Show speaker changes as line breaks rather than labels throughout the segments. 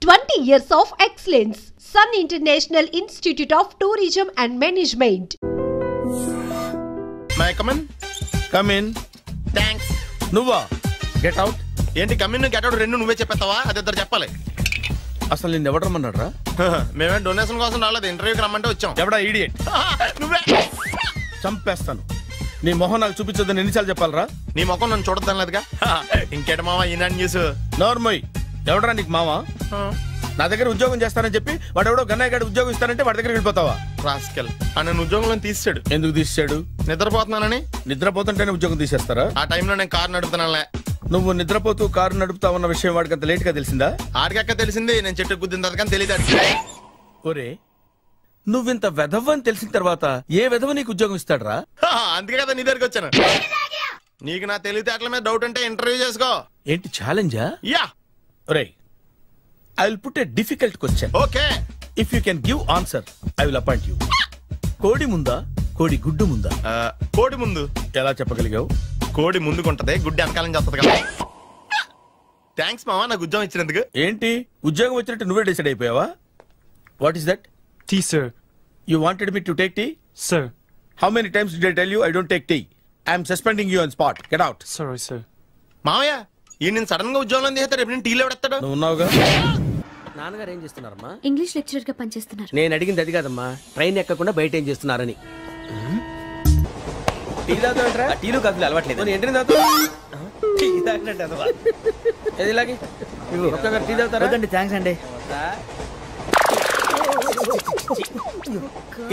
20 years of excellence. Sun International Institute of Tourism and Management.
May I come in?
Come in.
Thanks.
నువ్వా? Get out.
ఏంటి come in get out రెండు నువ్వే చెప్పేస్తావా? అది ఇద్దరు చెప్పాలి.
అసలు నిన్ను ఎవరు రమ్మన్నాడు రా?
మేమే డొనేషన్ కోసం రాలేదు, ఇంటర్వ్యూకి రమ్మంటే వచ్చాం.
ఎవడా ఇడియట్?
నువ్వే.
చంపేస్తాను. నీ మొహం నాకు చూపించొద్దని ఎన్నిసార్లు చెప్పాలరా?
నీ ముఖం నన్ను చూడద్దనలేదుగా. ఇంకేట మామ ఈనాడు న్యూస్.
నోర్మోయ్, ఎవడరా నీకు మావా? నా దగ్గర ఉద్యోగం చేస్తానని చెప్పి వాడెవడో గన్నయ్య గారి ఉద్యోగం ఇస్తానంటే వాడి దగ్గర వెళ్ళిపోతావా?
రాస్కెల్ నన్ను ఉద్యోగంలో తీసాడు.
ఎందుకు తీసాడు?
నిద్రపోతున్నానని.
నిద్రపోతుంటేనే ఉద్యోగం తీసేస్తారా?
ఆ టైంలో నేను కారు నడుపుతున్నానులే.
నువ్వు నిద్రపోతూ కారు నడుపుతావన్న విషయం వాడికి అంత లేట్ గా తెలిసిందా?
ఆడికక్క తెలిసింది, నేను చెట్టు గుద్దిన తర్వాత కానీ తెలియదు.
ఒరే, నువ్వింత వెధవని తెలిసిన తర్వాత ఏ వెధవ నీకు ఉద్యోగం ఇస్తాడరా?
అందుకే కదా నీ దగ్గరికి వచ్చాను. నీకు నా తెలివితేటల మీద డౌట్ అంటే ఇంటర్వ్యూ చేసుకో.
ఏంటి ఛాలెంజా?
యా.
ఒరే, I will put a difficult question.
Okay.
If you can give answer, I will appoint you. కోడి ముందా, కోడి గుడ్డు ముందా?
కోడి ముందు.
ఎలా చెప్పగలిగావు?
కోడి ముందుకుంటది, గుడ్డి వెనకాలం చేస్తుంది కదా. థ్యాంక్స్ మామా నాకు ఉద్యోగం ఇచ్చినందుకు.
ఏంటి ఉద్యోగం వచ్చినట్టు నువ్వే decide అయిపోయావా? What is that?
Tea, sir.
You wanted me to take tea?
Sir.
How many times did I tell you I don't take tea? I am suspending you on spot. Get out.
Sorry, sir.
మామయ్య ఈ నేను sudden గా ఉద్యోగంలో తీస్తాడు, రేపు నేను టీలో పెడతాడు.
నువ్వు ఉన్నావుగా.
నాన్నగారు ఏం చేస్తున్నారమ్మా?
ఇంగ్లీష్ లెక్చరర్ గా పనిచేస్తున్నారు.
నేను అడిగింది అది కాదమ్మా, ట్రైన్ ఎక్కకుండా బయట ఏం చేస్తున్నారని.
టీ తాగుతాంట్రా?
టీలు కాఫీలు అలవాట్లేదు.
ఏంటి తాగుతావు?
టీ తాగినట్టు అదవా.
ఏది ఇలాగే ఒక్కగారు టీ తాగుతారా?
థ్యాంక్స్ అండి.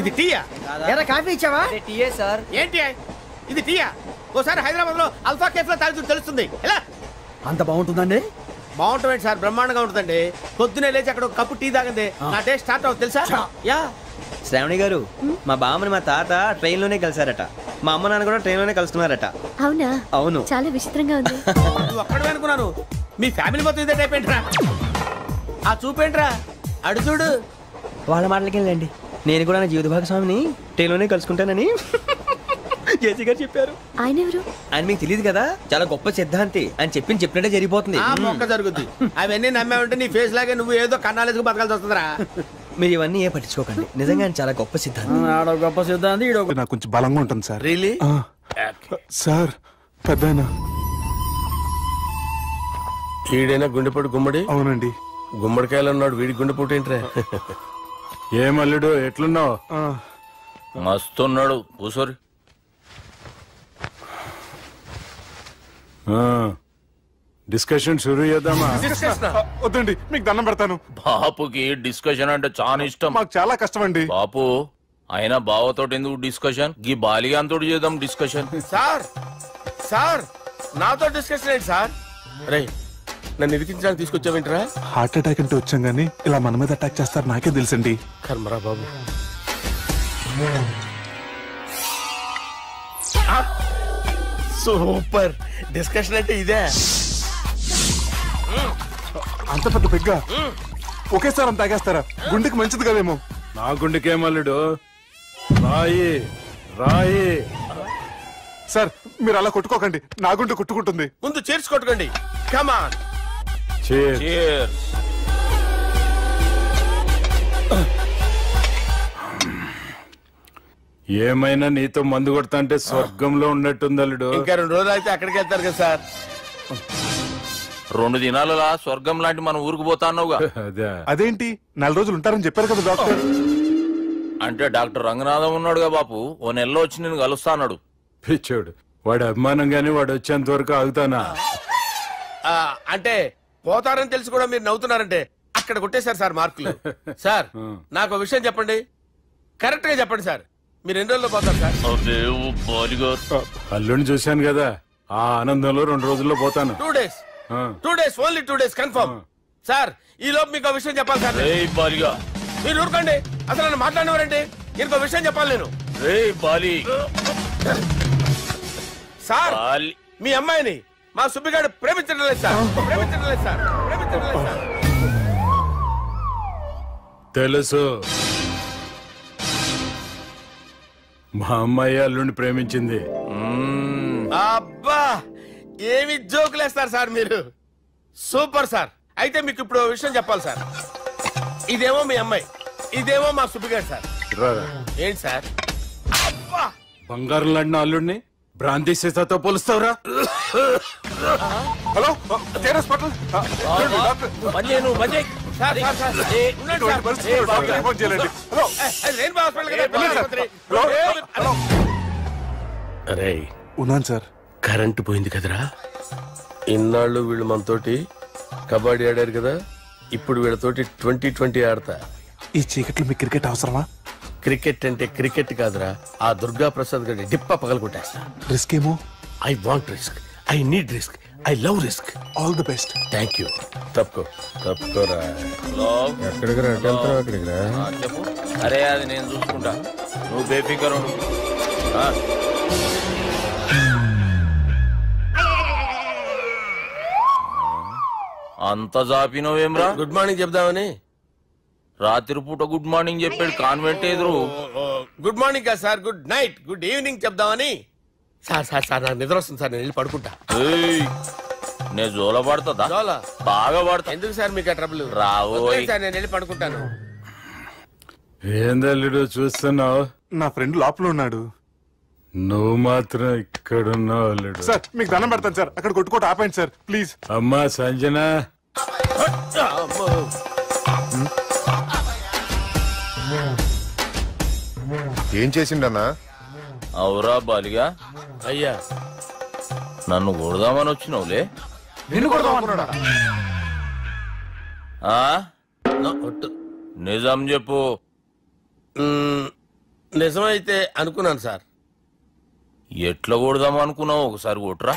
ఇది టీయా?
ఎరా కాఫీ ఇచ్చావా? టీయే సార్.
ఏంటి ఇది టీయా? ఓసారి హైదరాబాద్ లో అల్ఫా కేఫ్ లో తాగుతూ తెలుస్తుంది. ఎలా
అంత బాగుంటుందండి?
బాగుంటుంది సార్, బ్రహ్మాండంగా ఉంటుందండి. పొద్దునే లేచి అక్కడ ఒక కప్పు టీ తాగండి, నా టేస్ట్ స్టార్ట్ అవుతుంది తెలుసా? యా.
శ్రావణి గారు, మా బామ్మని మా తాత ట్రైన్ లోనే కలిసారట, మా అమ్మ నాన్న కూడా ట్రైన్ లోనే కలుస్తున్నారట.
అవునా?
అవును.
చాలా విచిత్రంగా ఉంది.
నువ్వు ఒక్కడే అనుకున్నాను, మీ ఫ్యామిలీ మొత్తం ఇదే టైప్ ఏంట్రా? ఆ చూపేంట్రా, అడు చూడు.
వాళ్ళ మాటలకి వెళ్ళండి, నేను కూడా నా జీవిత భాగస్వామిని ట్రైన్ లోనే కలుసుకుంటానని జేసీ గారు చెప్పారు.
ఆయన ఎవరు?
ఆయన మీకు తెలియదు కదా, చాలా గొప్ప సిద్ధాంతి అని చెప్పినట్టే జరిగిపోతుంది.
ఆ మొక్క జరుగుద్ది. అవన్నీ నమ్మావంటే నీ ఫేస్ లాగే నువ్వు ఏదో కన్నాలేసుకు బతకాల్సి వస్తుందిరా.
మీరు ఇవన్నీ ఏ పట్టించుకోకండి, నిజంగా ఆయన చాలా గొప్ప సిద్ధాంతి.
గొప్ప సిద్ధాంతి.
నాకు కొంచెం బలంగా ఉంటుంది సార్.
రియలీ?
సార్ పెద్దయినా.
ఈడైనా గుండెపోటు గుమ్మడి?
అవునండి.
గుమ్మడికాయలు ఉన్నాడు, వీడి గుండెపోటు ఏంట్రా?
ఏం అల్లుడు ఎట్లున్నావు?
మస్తున్నాడు. కూసోరి.
డిస్కషన్ షురూ చేద్దామా? వద్దండి, మీకు దండం పెడతాను.
బాపుకి డిస్కషన్ అంటే చాలా ఇష్టం.
మాకు చాలా కష్టం అండి.
బాపు అయినా బావతోటి ఎందుకు డిస్కషన్? గీ బాలిగాంతో చేద్దాం డిస్కషన్.
సార్ సార్ నాతో డిస్కషన్ ఏంటి సార్? రే, నన్ను ఇరికించడానికి తీసుకొచ్చావేంట్రా?
హార్ట్ అటాక్ అంటే వచ్చాం గానీ ఇలా మన మీద అటాక్ చేస్తారు నాకే తెలుసండి.
కర్మరా బాబు. సూపర్ డిస్కషన్ అంటే ఇదే.
అంత పెద్ద పెగ్గ ఒకేసారి అంత తాగేస్తారా? గుండెకి మంచిది కదేమో. నా గుండెకేమల్లుడు, రాయి రాయి. సార్ మీరు అలా కొట్టుకోకండి, నా గుండె కొట్టుకుంటుంది.
ముందు చేర్చి కొట్టుకోండి. కమాన్.
ఏమైనా నీతో మందు కొడతా అంటే స్వర్గంలో ఉన్నట్టుంది అల్లుడు.
ఇంకా 2 రోజులు అయితే అక్కడికి వెళ్తారు కదా సార్.
2 దినాలలా స్వర్గం లాంటి మన ఊరికి పోతా అన్నావుగా.
అదేంటి 4 రోజులు ఉంటారని చెప్పారు కదా డాక్టర్.
అంటే డాక్టర్ రంగనాథం ఉన్నాడుగా బాపు, ఓ నెలలో వచ్చి నేను కలుస్తా అన్నాడు.
పిచ్చోడు, వాడు అభిమానం గాని వాడు వచ్చేంత వరకు ఆగుతానా?
అంటే పోతారని తెలిసి కూడా మీరు నవ్వుతున్నారంటే అక్కడ కొట్టేశారు సార్ మార్కులు. సార్ నాకు ఒక విషయం చెప్పండి, కరెక్ట్ గా చెప్పండి సార్. మీరు ఎన్ని రోజుల్లో పోతారు సార్?
అల్లుడిని చూశాను కదా, ఆ ఆనందంలో 2 రోజుల్లో పోతాను.
2 days. 2 days, only 2 days confirm. Sir ఈ లోపు మీకు విషయం చెప్పాలి సార్. మీరు ఊరుకోండి, అసలు నన్ను మాట్లాడినవారండి. ఇంకో విషయం చెప్పాలి నేను. సార్ మీ అమ్మాయిని మా సుబ్బిగాడు ప్రేమించడం లేదు సార్. ప్రేమించడం లేదు సార్. ప్రేమించడం లేదు సార్.
తెలుసు, మా అమ్మాయి అల్లుడిని ప్రేమించింది.
అబ్బా ఏమి జోకులేస్తారు సార్ మీరు. Super sir. అయితే మీకు ఇప్పుడు ఓ విషయం చెప్పాలి సార్. ఇదేమో మీ అమ్మాయి, ఇదేమో మా సుబ్బిగారు సార్. ఏంటి సార్?
బంగారం లాంటి అల్లుడిని బ్రాంతి సీతాతో పోలుస్తావురా? హలో కేరస్ పట్ల
సార్, సార్, సార్. ఉండండి సార్.
హలో
రెయిన్బో హాస్పిటల్ కదా. అరే
ఉన్నాను సార్.
కరెంటు పోయింది కదరా. ఇన్నాళ్ళు వీళ్ళు మనతోటి కబడ్డీ ఆడారు కదా, ఇప్పుడు వీళ్ళతోటి 2020 ఆడతా.
ఈ చీకట్లో మీకు క్రికెట్ అవసరమా?
క్రికెట్ అంటే క్రికెట్ కాదురా, ఆ దుర్గా ప్రసాద్ గారి డిప్ప పగల కొట్టేస్తా.
రిస్క్ ఏమో.
I want risk, I need risk, I love risk.
All the best.
Thank you. తప్పుకోరా. ఎక్కడికి రా? అక్కడికి రా.
చెప్పు. అరే అది నేను చూసుకుంటా, నువ్వు బేఫికర్ ఉండు. అంత జాపినవేమ్రా?
గుడ్ మార్నింగ్ చెప్దామని.
రాత్రి పూట గుడ్ మార్నింగ్ చెప్పాడు కాన్వెంట్ ఎదురు.
గుడ్ మార్నింగ్ కాదు sir, good night, good evening చెప్దామని. సార్ సార్ సార్ నాకు నిద్ర వస్తుంది సార్, నేను వెళ్ళి పడుకుంటా.
నేను జోల పడుతుందా?
జోలా?
బాగా పడతా.
ఎందుకు సార్ మీకు ఆ ట్రబుల్?
రావోయ్
సార్, నేను వెళ్ళి పడుకుంటాను.
ఏందల్లుడు చూస్తున్నావు? నా ఫ్రెండ్ లోపల ఉన్నాడు. నువ్వు మాత్రం ఇక్కడున్నావు అల్లుడు. సార్ మీకు దండం పెడతాను సార్, అక్కడ కొట్టుకోట ఆపండి సార్ ప్లీజ్. అమ్మా సంజన.
ఏం చేసిండన్నా?
అవురా బాలిగా,
అయ్యా
నన్ను కొడదామని వచ్చినావులే.
నిన్ను కొడదామన్నాడా?
నిజం చెప్పు.
నిజమైతే అనుకున్నాను సార్.
ఎట్లా కొడదాం అనుకున్నావు? ఒకసారి కొట్రా.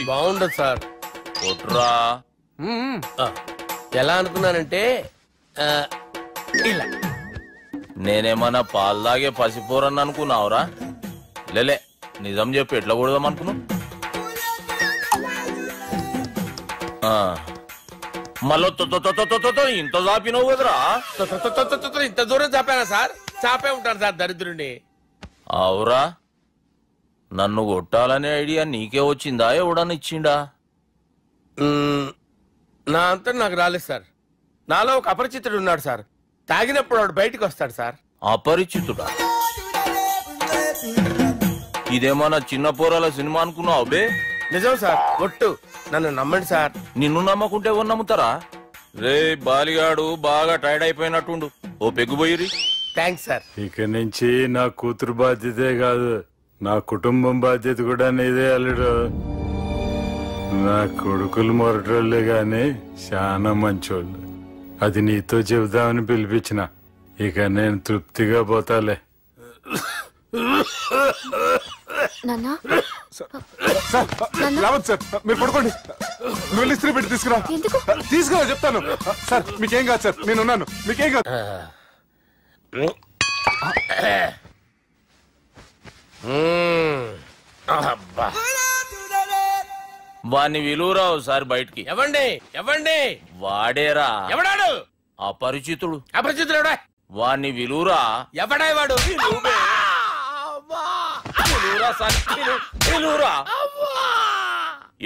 బాగుండదు సార్.
కొట్రా.
ఎలా అనుకున్నానంటే ఇలా.
నేనేమన్నా పాలు తాగే పసిపోరని అనుకున్నావురా? లేలే, నిజం చెప్పు, ఎట్లా కొడదాం అనుకున్నావు? మళ్ళీ ఇంత చాపినావు కదరా?
ఇంత దూరం చాపానా సార్? చాపే ఉంటాను సార్ దరిద్రుడిని.
అవురా, నన్ను కొట్టాలనే ఐడియా నీకే వచ్చిందా? ఎవడని ఇచ్చిండా?
నా అంతా నాకు రాలేదు సార్. నాలో ఒక అపరిచితుడు ఉన్నాడు సార్. తాగినప్పుడు వాడు బయటకు వస్తాడు సార్.
అపరిచితుడా? ఇదేమన్నా చిన్న పోరాల సినిమా అనుకున్నావు బే?
నిజం సార్, ఒట్టు, నన్ను నమ్మండి సార్.
నిన్ను నమ్మకుంటే ఎవరు నమ్ముతారా? రే బాలిగాడు బాగా టైర్డ్ అయిపోయినట్టుండు, ఓ పెగ్గుపోయిరి.
Thanks sir.
ఇక నుంచి నా కూతురు బాధ్యతే కాదు, నా కుటుంబం బాధ్యత కూడా నీదే అల్లుడు. నా కొడుకులు మొరటోళ్లే గాని చాలా మంచోళ్ళు. అది నీతో చెబుదామని పిలిపించిన. ఇక నేను తృప్తిగా పోతాలే. రావద్దు సార్, మీరు పడుకోండి. నువ్వు ఇస్త్రీ పెట్టి తీసుకురా. తీసుకురా చెప్తాను సార్. మీకేం కాదు సార్, నేనున్నాను. మీకేం కాదు.
వాణ్ణి విలువరా ఒకసారి బయటికి.
ఎవండి ఎవండి?
వాడేరా.
ఎవడాడు?
అపరిచితుడు.
అపరిచితుడు ఎవడా?
వాణ్ణి విలువరా.
ఎవడా వాడు?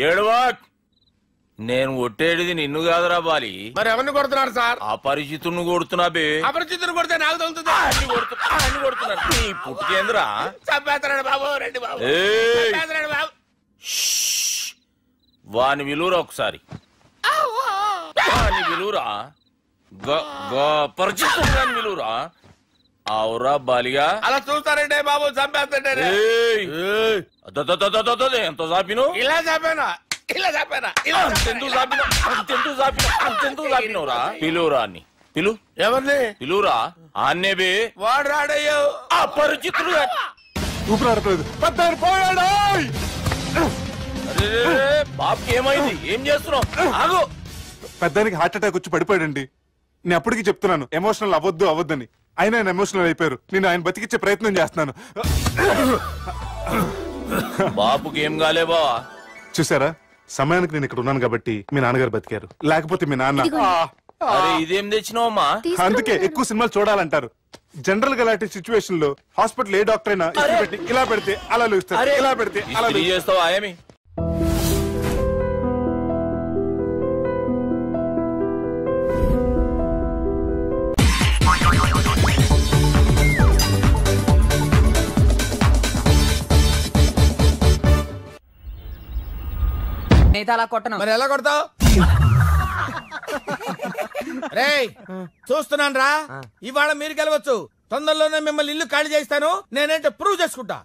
ఏడవా. నేను కొట్టేడిది నిన్ను కాదురా బాలి.
మరి ఎవరిని కొడుతున్నారు సార్?
అపరిచితుడిని కొడుతున్నా బే.
అపరిచితుడు కొడితే నాకు తగులుతుంది.
కొడుతున్నారు నీ పుట్టుకేంద్రా.
చంపేస్తున్నాడు బాబు, రండి బాబు. బాబు.
వాని విలువరా ఒకసారి. వాని విలువరా. పరిచితుడు విలువరా. అవురా బాలిగా.
అలా చూస్తారంటే బాబు, చంపేస్తాడే.
ఎంత చాపిను?
ఇలా చాపానా? ఇలా చాపానా?
అంతెందుకు చాపినవురా? పిలువురా అన్ని. పిలు.
ఎవరిని
పిలువురా. ఆన్నే బే.
వాడు రాడయ్యో.
అపరిచితుడు.
ఊపిరాడట్లేదు.
బాబుకి ఏమైంది? ఏం చేస్తున్నావు? ఆగు.
పెద్దానికి హార్ట్ అటాక్ వచ్చి పడిపోయాడండి. నేను అప్పటికి చెప్తున్నాను ఎమోషనల్ అవ్వద్దని. ఆయన ఎమోషనల్ అయిపోయారు. నేను ఆయన బతికిచ్చే ప్రయత్నం చేస్తున్నాను.
బాబుకి ఏం కాలే బావా?
చూసారా, సమయానికి నేను ఇక్కడ ఉన్నాను కాబట్టి మీ నాన్నగారు బతికారు. లేకపోతే మీ నాన్న.
అరే ఇదేం తెచ్చినావమ్మా?
అందుకే ఎక్కువ సినిమాలు చూడాలంటారు. జనరల్ గా అలాంటి సిచ్యువేషన్ లో హాస్పిటల్ ఏ డాక్టర్ అయినా పెట్టి ఇలా పెడితే అలా లూస్తారు, ఇలా పెడితే అలా
చేస్తావా? ఏమి
నేనైతే అలా కొట్టను.
మరి ఎలా కొడతావు? రేయ్ చూస్తున్నాను రా, ఇవాళ మీరు గెలవచ్చు. తొందరలోనే మిమ్మల్ని ఇల్లు ఖాళీ చేస్తాను. నేనేంటో ప్రూవ్ చేసుకుంటా.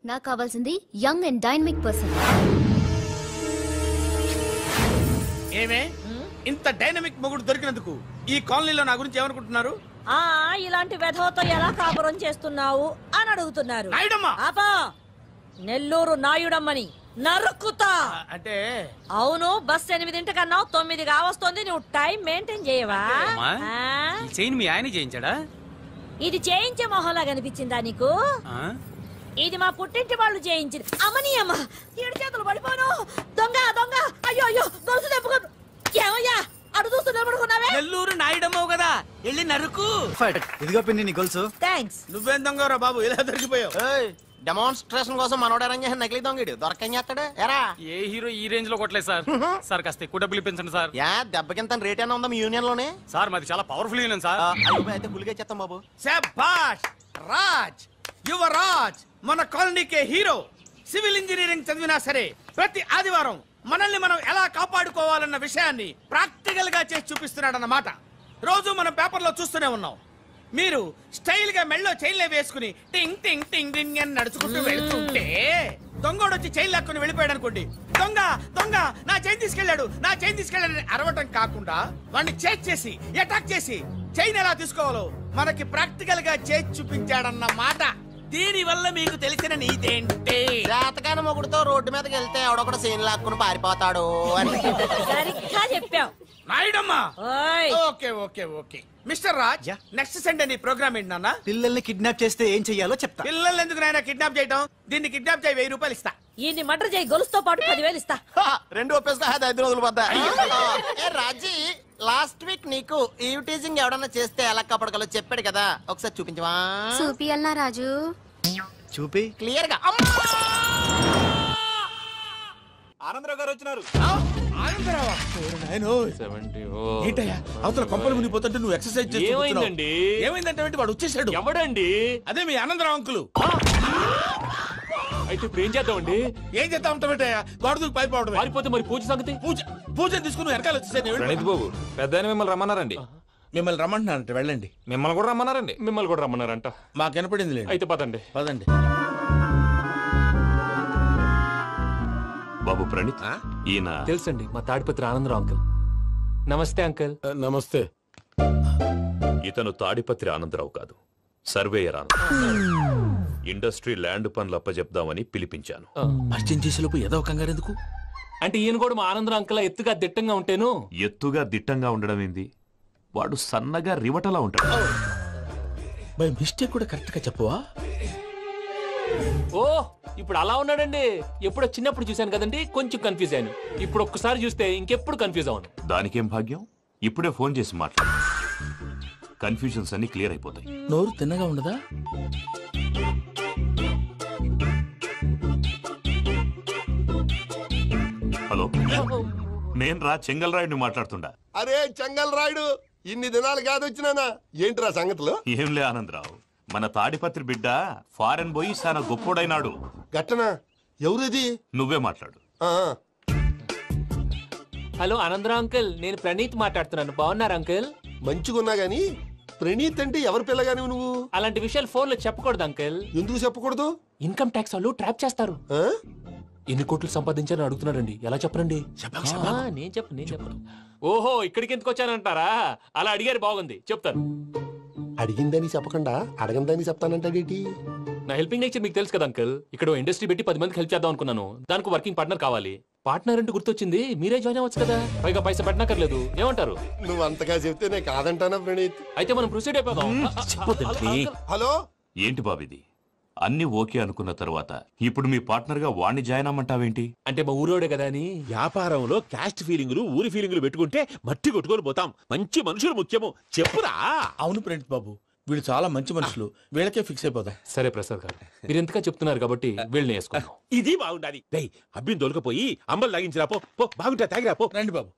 నాకు కావాల్సింది యంగ్ అండ్ డైనమిక్ పర్సన్.
ఏమే ఇంత డైనమిక్ మొగుడు దొరికినందుకు ఈ కాలనీలో నా గురించి ఏమనుకుంటున్నారు?
ఇలాంటి వెధవతో ఎలా కాపురం చేస్తున్నావు అని అడుగుతున్నారు. నెల్లూరు నాయుడమ్మని నరుక్కుతా
అంటే
అవును. బస్ 8 కన్నావు, 9 కావస్తోంది. నువ్వు టైం మెయింటైన్ చేయవా?
మీ ఆయన చేయించాడా?
ఇది చేయించే మొహంలా కనిపించిందా నీకు? ఇది మా పుట్టింటి వాళ్ళు చేయించింది. అమ్మని అమ్మ 7 చేతులు పడిపోను. దొంగ దొంగ, అయ్యో అయ్యో దొరుసు తెప్పుకోను. ఏమయ్యా అడు చూస్తున్నా పడుకున్నావే?
నెల్లూరు నాయుడమ్మవు కదా, వెళ్ళి నరుకు.
ఇదిగో పిన్ని నీ గొలుసు.
థ్యాంక్స్.
నువ్వేం దొంగరా బాబు, ఇలా దొరికిపోయావు?
డెమాన్స్ట్రేషన్ కోసం మనోడు అరేంజ్ చేసిన నకిలీ దొంగడు దొరకని చేస్తాడు. ఎరా
ఏ హీరో ఈ రేంజ్ లో కొట్టలేదు సార్. సార్ కాస్త ఎక్కువ డబ్బులు ఇప్పించండి సార్.
యా దెబ్బకింత రేట్ అయినా ఉందా మీ యూనియన్ లోనే?
సార్ మాది చాలా పవర్ఫుల్ యూనియన్ సార్.
అయితే గులిగా చేస్తాం బాబు.
శభాష్ రాజ్, యువరాజ్ మన కాలనీకే హీరో. సివిల్ ఇంజనీరింగ్ చదివినా సరే ప్రతి ఆదివారం మనల్ని మనం ఎలా కాపాడుకోవాలన్న విషయాన్ని ప్రాక్టికల్ గా చేసి చూపిస్తున్నాడన్నమాట. రోజు మనం పేపర్లో చూస్తూనే ఉన్నాం. మీరు స్టైల్ గా మెళ్ళో చైన్లే వేసుకుని టింగ్ టింగ్ టింగ్ టింగ్ అని నడుచుకుంటూ వెళ్తుంటే దొంగోడు వచ్చి చైన్ లాక్కుని వెళ్ళిపోయాడు అనుకోండి. దొంగ దొంగ నా చైన్ తీసుకెళ్లాడు, నా చైన్ తీసుకెళ్లాడని అరవటం కాకుండా వాడిని చేజ్ చేసి అటాక్ చేసి చైన్ ఎలా తీసుకోవాలో మనకి ప్రాక్టికల్ గా చేసి చూపించాడన్న మాట. దీని వల్ల మీకు తెలిసిన నీదేంటి?
జాతకాన మొగుడుతో రోడ్డు మీదకి వెళ్తే ఎవడొకడు సీన్ లాక్కుని పారిపోతాడు అని.
సరిగ్గా చెప్పావు
నాయుడమ్మా. Okay okay okay mister Raj, next Sunday నీ ప్రోగ్రామ్ ఏంటి నాన్న?
పిల్లల్ని కిడ్నాప్ చేస్తే ఏం చెయ్యాలో చెప్తా.
పిల్లల్ని ఎందుకు నాయన కిడ్నాప్ చేయటం? దీన్ని కిడ్నాప్ చేయి 1000 రూపాయలు ఇస్తా.
ఈయన్ని మర్డర్ చేయి, గొలుసుతో పాటు 10,000 ఇస్తా.
2 ఒప్పేస్తా, 5 రోజులు పడ్డా. రాజీ లాస్ట్ వీక్ నీకు ఈ టీజింగ్ ఎవడన్నా చేస్తే ఎలా కాపాడగలో చెప్పాడు కదా, ఒకసారి చూపించవా?
చూపియల్నా రాజు?
చూపి
క్లియర్ గా.
ఆనందరావు గారు వచ్చినారు.
ఏంటయ్యా అవతల కొంపలు మునిగిపోతుంటే నువ్వు ఎక్సర్సైజ్ చేస్తున్నావు? ఏమైందంటే వాడు వచ్చేసాడు.
ఎవడండి?
అదే మీ ఆనందరావు అంకులు.
అయితే ఇప్పుడు ఏం చేద్దామండి?
ఏం చేస్తా ఉంటావేటయ్యా, గొడవకు పైపోవడం.
పారిపోతే మరి పూజ సంగతి?
పూజ తీసుకుని వెనకాల వచ్చేసాను.
బాబు పెద్ద మిమ్మల్ని రమ్మన్నారండి.
మిమ్మల్ని రమ్మంటున్నారంట, వెళ్ళండి.
మిమ్మల్ని కూడా రమ్మన్నారండి.
మిమ్మల్ని కూడా రమ్మన్నారంట.
మాకు వినపడింది.
అయితే పదండి.
పదండి.
బాబు ప్రణీత్, ఈయన
తెలుసండి, మా తాడిపత్రి ఆనందరావు అంకుల్. నమస్తే అంకుల్.
నమస్తే.
ఇతను తాడిపత్రి ఆనందరావు కాదు, సర్వేయర్ ఆనందరావు. ఇండస్ట్రీ ల్యాండ్ పనులు అప్పచెప్దామని పిలిపించాను.
పరిచయం చేసేలోపు ఏదో కంగారు ఎందుకు?
అంటే ఈయన కూడా మా ఆనందరావు అంకుల్ ఎత్తుగా దిట్టంగా ఉంటాను.
ఎత్తుగా దిట్టంగా ఉండడం ఏంది, వాడు సన్నగా రివటలా ఉంటాడు.
బై మిస్టేక్ కూడా కరెక్ట్ గా చెప్పవా?
ఓ ఇప్పుడు అలా ఉన్నాడండి. ఎప్పుడో చిన్నప్పుడు చూశాను కదండి, కొంచెం కన్ఫ్యూజ్ అయ్యాను. ఇప్పుడు ఒక్కసారి చూస్తే ఇంకెప్పుడు కన్ఫ్యూజ్ అవ్వను.
దానికేం భాగ్యం, ఇప్పుడే ఫోన్ చేసి మాట్లాడు. కన్ఫ్యూజన్స్ అన్ని క్లియర్ అయిపోతాయి.
నోరు తిన్నగా ఉండదా?
హలో, నేను రా చెంగల్ రాయుడిని మాట్లాడుతుండా.
అరే చెంగల్ రాయుడు, ఇన్ని దినాలు కాదు వచ్చినానా? ఏంట్రా సంగతులు?
ఏంలే ఆనందరావు, మన తాడిపత్రి బిడ్డ ఫారెన్ పోయి చాలా గొప్పోడైనాడు.
గట్టనా? ఎవరిది?
నువ్వే మాట్లాడు.
హలో ఆనందరావు అంకుల్, నేను ప్రణీత్ మాట్లాడుతున్నాను. బాగున్నారు అంకుల్?
మంచిగున్నా గాని ప్రణీత్ అంటే ఎవరి పిల్లగాని నువ్వు?
అలాంటి విషయాలు ఫోన్ లో చెప్పకూడదు అంకుల్.
ఎందుకు చెప్పకూడదు?
ఇన్కమ్ ట్యాక్స్ వాళ్ళు ట్రాప్ చేస్తారు. ఎన్ని కోట్లు సంపాదించారని అడుగుతున్నాడండి, ఎలా చెప్పరండి? నేను చెప్పను. ఓహో, ఇక్కడికి ఎందుకు వచ్చానంటారా? అలా అడిగారు, బాగుంది, చెప్తాను.
అడిగిందని చెప్పకుండా అడగందని చెప్తానంటాడేటి?
నా హెల్పింగ్ నేచర్ మీకు తెలుసు కదా అంకుల్. ఇక్కడ ఇండస్ట్రీ పెట్టి 10 మందికి హెల్ప్ చేద్దాం అనుకున్నాను. దానికి వర్కింగ్ పార్ట్నర్ కావాలి. పార్ట్నర్ అంటే గుర్తొచ్చింది, మీరే జాయిన్ అవ్వచ్చు కదా, పైగా పైసా పెట్టనక్కర్లేదు. ఏమంటారు?
నువ్వు అంతగా చెప్తే నేను కాదంటానా ప్రణీత్?
అయితే మనం ప్రొసీడ్ అయిపోదాం.
హలో,
ఏంటి బాబిది? అన్ని ఓకే అనుకున్న తర్వాత ఇప్పుడు మీ పార్ట్నర్ గా వాణ్ణి జాయిన్ అమ్మంటావేంటి?
అంటే మా ఊరోడే కదా అని.
వ్యాపారంలో క్యాస్ట్ ఫీలింగులు, ఊరి ఫీలింగులు పెట్టుకుంటే మట్టి కొట్టుకొని పోతాం. మంచి మనుషులు ముఖ్యము, చెప్పురా. అవును ప్రణీత్ బాబు, వీళ్ళు చాలా మంచి మనుషులు, వీళ్ళకే ఫిక్స్ అయిపోదాం.
సరే ప్రసాద్ గారు, మీరు ఎంతగా చెప్తున్నారు కాబట్టి వీళ్ళని వేసుకుందాం.
ఇది బాగుండాలి. డై అబ్బిని దొలకపోయి అమ్మలు లాగించిరా పో. బాగుంటా తాగిరా పో.
రండి బాబు,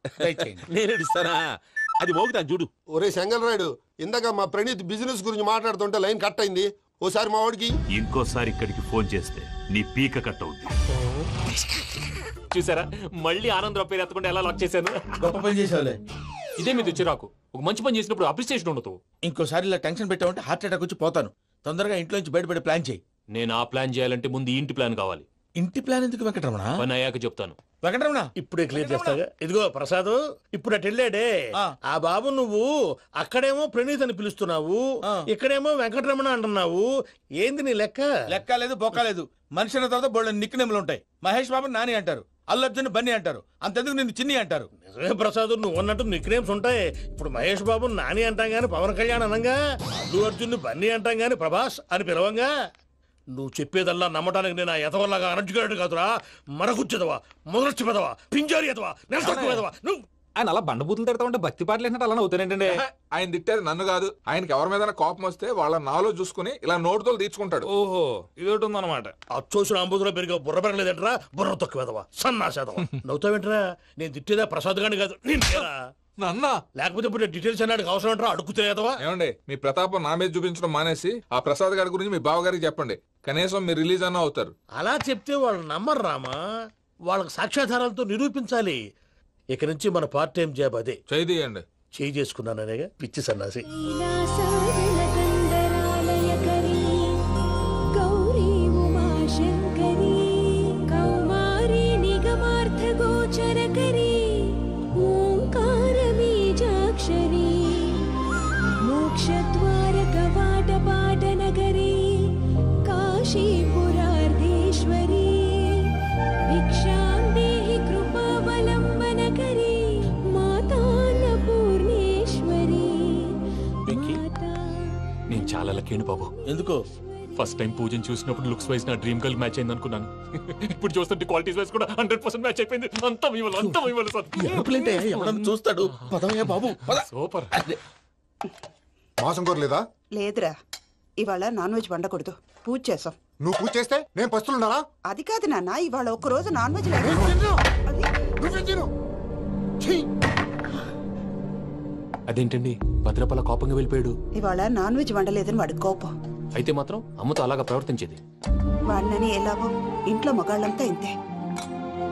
నేను ఇస్తానా? అది మోగుతాను చూడు.
ఒరే చెంగల్ రాయుడు, ఇందాక మా ప్రణీత్ బిజినెస్ గురించి మాట్లాడుతుంటే లైన్ కట్ అయింది. ఓసారి మా వాడికి
ఇంకోసారి ఇక్కడికి ఫోన్ చేస్తే నీ పీక కట్ అవుద్ది.
చూసారా, మళ్ళీ ఆనందరావు పేరు ఎత్తకుండా ఎలా లాక్ చేశాను.
గొప్ప పని చేసావులే.
ఇదే మీద చిరాకు. ఒక మంచి పని చేసినప్పుడు అప్రిసియేషన్ ఉండదు.
ఇంకోసారి ఇలా టెన్షన్ పెట్టామంటే హార్ట్ అటాక్ వచ్చి పోతాను. తొందరగా ఇంట్లో నుంచి బయటపడే ప్లాన్ చేయి.
నేను ఆ ప్లాన్ చేయాలంటే ముందు ఈ ఇంటి ప్లాన్ కావాలి.
ఇంటి ప్లాన్ ఎందుకు వెంకటరమణ?
పని అయ్యాక చెప్తాను.
వెంకటరమణ
ఇప్పుడే క్లియర్ చేస్తాగా. ఇదిగో ప్రసాద్, ఇప్పుడు అటు వెళ్ళాడే ఆ బాబు, నువ్వు అక్కడేమో ప్రణీత్ అని పిలుస్తున్నావు, ఇక్కడేమో వెంకటరమణ అంటున్నావు. ఏంది నీ లెక్క?
లెక్క లేదు, బొక్క లేదు. మనిషి అన్న తర్వాత బోళ్ళ నిక్నెములు ఉంటాయి. మహేష్ బాబు నాని అంటారు, అల్లు అర్జున్ బన్నీ అంటారు, అంతెందుకు నిన్ను చిన్ని అంటారు.
నిజమే ప్రసాద్, నువ్వు అన్నట్టు నిక్నేమ్స్ ఉంటాయి. ఇప్పుడు మహేష్ బాబు నాని అంటాం గాని పవన్ కళ్యాణ్ అనంగా, అల్లు అర్జున్ బన్నీ అంటాం గాని ప్రభాస్ అని పిలవంగా. నువ్వు చెప్పేదల్లా నమ్మటానికి నేను ఎతవల్లాగా అనర్జుకేటెడ్ కాదురా. మరగుచ్చదవా, మొదలచ్చి పెదవా, పింజారి ఎదవా, నెలసొక్కు పెదవా. నువ్వు
ఆయన అలా బండబూతులు తిడతా ఉంటే భక్తి పాటలు ఏంటంటే అలా అవుతానేంటండి.
ఆయన తిట్టేది నన్ను కాదు, ఆయనకి ఎవరి మీద కోపం వస్తే వాళ్ళ నాలో చూసుకుని ఇలా నోటుతో తీర్చుకుంటాడు.
ఓహో, ఇదొకటి ఉందన్నమాట.
అచ్చోసిన అంబుధులో పెరిగా బుర్ర పెరగలేదంటరా, బుర్ర తొక్కు వెదవా, సన్నాసేదవా. నవ్వుతావేంట్రా? నేను తిట్టేదా ప్రసాద్ గాని కాదు,
నన్నా.
లేకపోతే ఇప్పుడు డీటెయిల్స్ అన్నాడు అవసరం అంటారా? అడుగుతాయేదవా.
ఏమండి, మీ ప్రతాపం నా మీద చూపించడం మానేసి ఆ ప్రసాద్ గారి గురించి మీ బావగారికి చెప్పండి. కనీసం మీరు రిలీజ్ అన్న అవుతారు.
అలా చెప్తే వాళ్ళు నమ్మరు రామా. వాళ్ళకి సాక్ష్యాధారాలతో నిరూపించాలి. ఇక నుంచి మన పార్ట్ టైం జాబ్ అదే.
చేయండి.
చేయి చేసుకున్నాననేగా పిచ్చి సన్నాసి.
చాలా లక్కీ బాబు.
ఎందుకో?
ఫస్ట్ టైం పూజను చూసినప్పుడు లుక్స్ వైజ్ నా డ్రీమ్ గర్ల్ మ్యాచ్ అయింది అనుకున్నాను. ఇప్పుడు చూస్తుంటే క్వాలిటీస్ వైజ్ కూడా 100% మ్యాచ్ అయిపోయింది. అంతా ఇవ్వాలి
సార్. చూస్తాడు. పదవయ్యా బాబు,
సూపర్.
మాసం కోరలేదా?
లేదురా, ఇవాళ నాన్ వెజ్ వండకూడదు. పూజ చేసాం.
నువ్వు పూజ చేస్తే నేను పస్తులున్నారా?
అది కాదు నాన్న, ఇవాళ ఒక్కరోజు నాన్ వెజ్
అదేంటండి భద్రపల కోపంగా వెళ్ళిపోయాడు?
ఇవాళ నాన్ వెజ్ వండలేదని వాడి కోపం.
అయితే మాత్రం అమ్మతో అలాగా ప్రవర్తించేది.
వాడినని ఎలాగో ఇంట్లో మగాళ్ళంతా ఇంతే.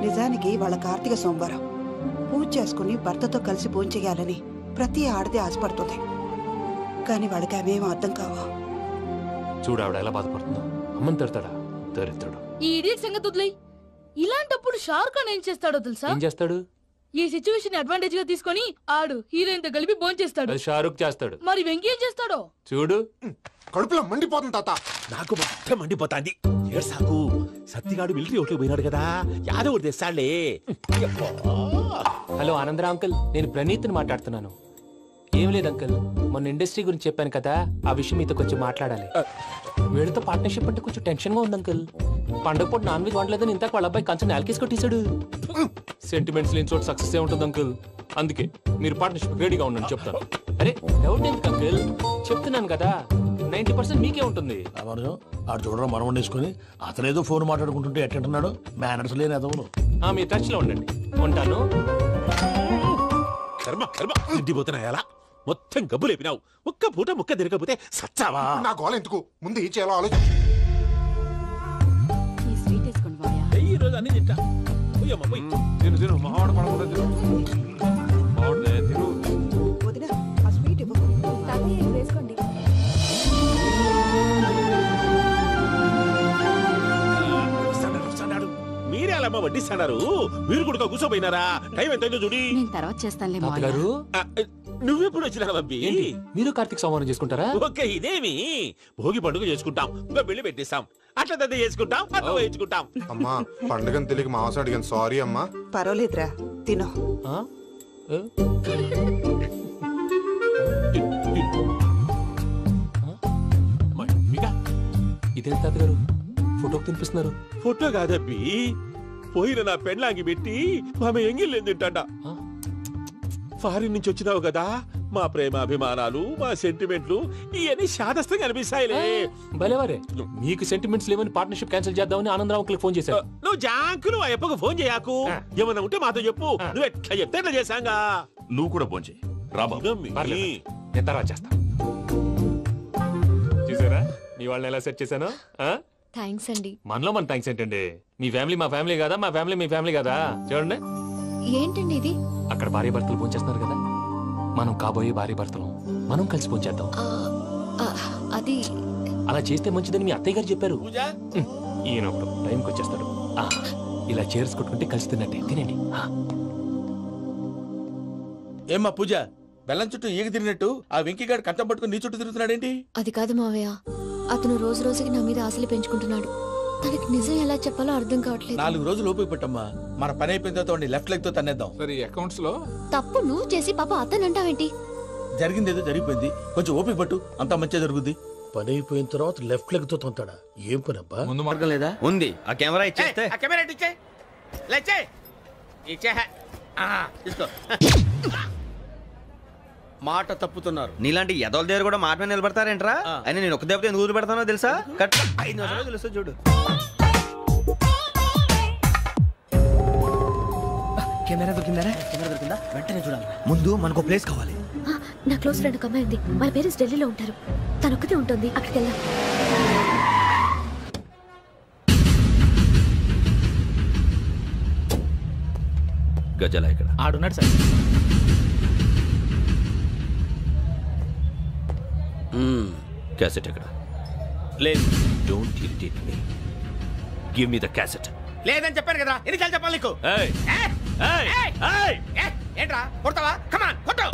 నిజానికి వాళ్ళ కార్తీక సోమవారం పూజ చేసుకుని భర్తతో కలిసి పూజ చేయాలని ప్రతి ఆడది ఆశపడుతుంది. కానీ వాడికి అవేం అర్థం కావా.
చూడు ఆవిడ ఎలా బాధపడుతుందో. అమ్మని తిడతాడా దరిద్రుడు.
ఈ ఇడియట్ సంగతి వదిలేయ్. ఇలాంటప్పుడు షారుఖ్ ఖాన్ ఏం చేస్తాడో తెలుసా?
ఏం చేస్తాడు?
ఈ సిచ్యువేషన్ అడ్వాంటేజ్ గా తీసుకొని ఆడు హీరోయిన్ తో కలిపి బోన్ చేస్తాడు.
షారుఖ్ చేస్తాడు.
మరి వెంకీ ఏం చేస్తాడో
చూడు.
కడుపులో మండిపోతుంది తాత.
నాకు మొత్తం మండిపోతాంది. ఏడ్సాకు, సత్తిగాడు మిలిటరీ ఓట్లు పోయినాడు కదా, యాదవ్ తెస్తాడులే.
హలో ఆనందరా అంకుల్, నేను ప్రణీత్ని మాట్లాడుతున్నాను. ఏం లేదు అంకుల్, మొన్న ఇండస్ట్రీ గురించి చెప్పాను కదా, ఆ విషయం మీతో కొంచెం మాట్లాడాలి. వీళ్ళతో పార్ట్నర్షిప్ అంటే కొంచెం టెన్షన్ గా ఉంది అంకుల్. పండగ పూట నాన్ వెజ్ వండలేదని ఇంతకు వాళ్ళ అబ్బాయి కంచెం నేలకేసి కొట్టేశాడు. సెంటిమెంట్స్ లేని చోట సక్సెస్ ఏ ఉంటుంది అంకుల్. అందుకే మీరు పార్ట్నర్షిప్ రెడీగా ఉండండి చెప్తాను. అరే డౌట్ ఎందుకు అంకుల్, చెప్తున్నాను కదా 90% మీకే ఉంటుంది.
ఆడు చూడడం మనం వండేసుకుని అతనేదో ఫోన్ మాట్లాడుకుంటుంటే ఎట్టంటున్నాడు. మేనర్స్ లేని అదవును.
మీరు టచ్ లో ఉండండి. ఉంటాను.
కర్మ కర్మ, తిండిపోతున్నాయా? మొత్తం గబ్బు లేపినావు. ఒక్క పూట ముక్క తిరగకపోతే సచ్చావా?
నా గోల ఎందుకు, ముందు ఈ చేయాలో ఆలోచించు.
ఈ రోజు అన్ని తింటా.
తిను తిను, మావాడ పడకుండా తిను. మావాడనే తిను.
వదినా, ఆ స్వీట్ ఇవ్వు. వేసుకోండి.
మీరే అలా వడ్డిస్తున్నారు. మీరు కూడా కూర్చోపోయినారా? టైం ఎంతైందో చూడి.
తర్వాత చేస్తానులే
తాతగారు.
నువ్వెప్పుడు వచ్చినా అబ్బి?
మీరు కార్తీక్ సంహారం చేసుకుంటారా?
ఓకే, ఇదేమి భోగి పండుగ చేసుకుంటాం, ఇంకా పెళ్లి పెట్టేస్తాం, అట్లా దద్ద చేసుకుంటాం, అట్లా వేయించుకుంటాం.
అమ్మా, పండుగని తెలియక మాసం అడిగాను, సారీ అమ్మా.
పర్వాలేదురా, తినో.
ఇదే తాతగారు ఫోటోకి తినిపిస్తున్నారు.
ఫోటో కాదబ్బి, పోయిన నా పెళ్ళాంగి పెట్టి ఆమె ఎంగిల్లేం తింటాడ. ఫారిన్ నుంచి వచ్చినావు కదా, మా ప్రేమ అభిమానాలు మా సెంటిమెంట్లు ఇవన్నీ శాదస్తంగా అనిపిస్తాయిలే.
భలేవారే, మీకు సెంటిమెంట్స్ లేవని పార్ట్నర్షిప్ క్యాన్సిల్ చేద్దామని ఆనందరావు అంకుల్ ఫోన్ చేశారు.
నువ్వు జాంకు నువ్వు అయ్యప్పకు ఫోన్ చేయకు. ఏమన్నా ఉంటే మాతో చెప్పు. నువ్వు ఎట్లా చెప్తే ఎట్లా చేశాంగా.
నువ్వు కూడా ఫోన్ చేయి రాబా.
నేను తర్వాత చేస్తా. చూసారా మీ వాళ్ళని ఎలా సెట్ చేశాను?
థ్యాంక్స్ అండి.
మనలో మన థ్యాంక్స్ ఏంటండి? మీ ఫ్యామిలీ మా ఫ్యామిలీ కదా, మా ఫ్యామిలీ మీ ఫ్యామిలీ కదా. చూడండి
ఏంటండి ఇది?
అక్కడ భార్య భర్తలు పోంచేస్తున్నారు కదా, మనం కాబోయే భార్య భర్తలు మనం కలిసి పోంచేద్దాం.
అది
అలా చేస్తే మంచిదని మీ అత్తయ్య గారు చెప్పారు. ఈయన ఒకడు టైంకి వచ్చేస్తాడు. ఇలా చేర్స్ కొట్టుకుంటే కలిసి తిన్నట్టే. తినండి.
ఏమ్మా పూజ, బెల్లం చుట్టూ ఈగ తిరిగినట్టు ఆ వెంకీగాడు కంచం పట్టుకుని నీ చుట్టూ తిరుగుతున్నాడేంటి?
అది కాదు మావయ్య, అతను రోజు రోజుకి నా మీద ఆశలు పెంచుకుంటున్నాడు. తనకి నిజం ఎలా చెప్పాలో అర్థం కావట్లేదు.
4 రోజులు ఓపిక పట్టమ్మా. మన పని అయిపోయిన తర్వాత లెఫ్ట్ లెగ్ తో తన్నేద్దాం.
సరే అకౌంట్స్ లో
తప్పు నువ్వు చేసి పాప అతను అంటావేంటి?
జరిగింది ఏదో జరిగిపోయింది, కొంచెం ఓపిక పట్టు, అంతా మంచిగా జరుగుద్ది. పని అయిపోయిన తర్వాత లెఫ్ట్ లెగ్ తో తొంతాడా? ఏం పని అబ్బా?
ముందు మార్గం లేదా? ఉంది. ఆ కెమెరా ఇచ్చేస్తే
ఆ కెమెరా ఇచ్చే లేచే ఇచ్చే తీసుకో. మాట తప్పుతున్నారు.
నీలాంటి ఎదల దగ్గర కూడా మాట మీద నిలబడతారేంట్రా? అయినా నేను ఒక దెబ్బతో ఎందుకు పెడతానో తెలుసా? కట్ 5 నిమిషాలు తెలుసు చూడు. కెమెరా దొరికిందా? వెంటనే చూడాలి. ముందు మనకు ప్లేస్ కావాలి.
నా క్లోజ్ ఫ్రెండ్ ఒక అమ్మాయి ఉంది. వాళ్ళ పేరెంట్స్ ఢిల్లీలో ఉంటారు. తను ఒక్కతే ఉంటుంది. అక్కడికి వెళ్దాం.
గజల ఇక్కడ
ఆడున్నాడు సార్.
క్యాసెట్ ఎక్కడ?
లేదు.
Don't irritate me. Give me the cassette.
లేదని చెప్పాను కదా, ఎన్నిసార్లు చెప్పాలి నీకు?
ఏయ్
ఏంట్రా కొడతావా? కమాన్ కొట్టు.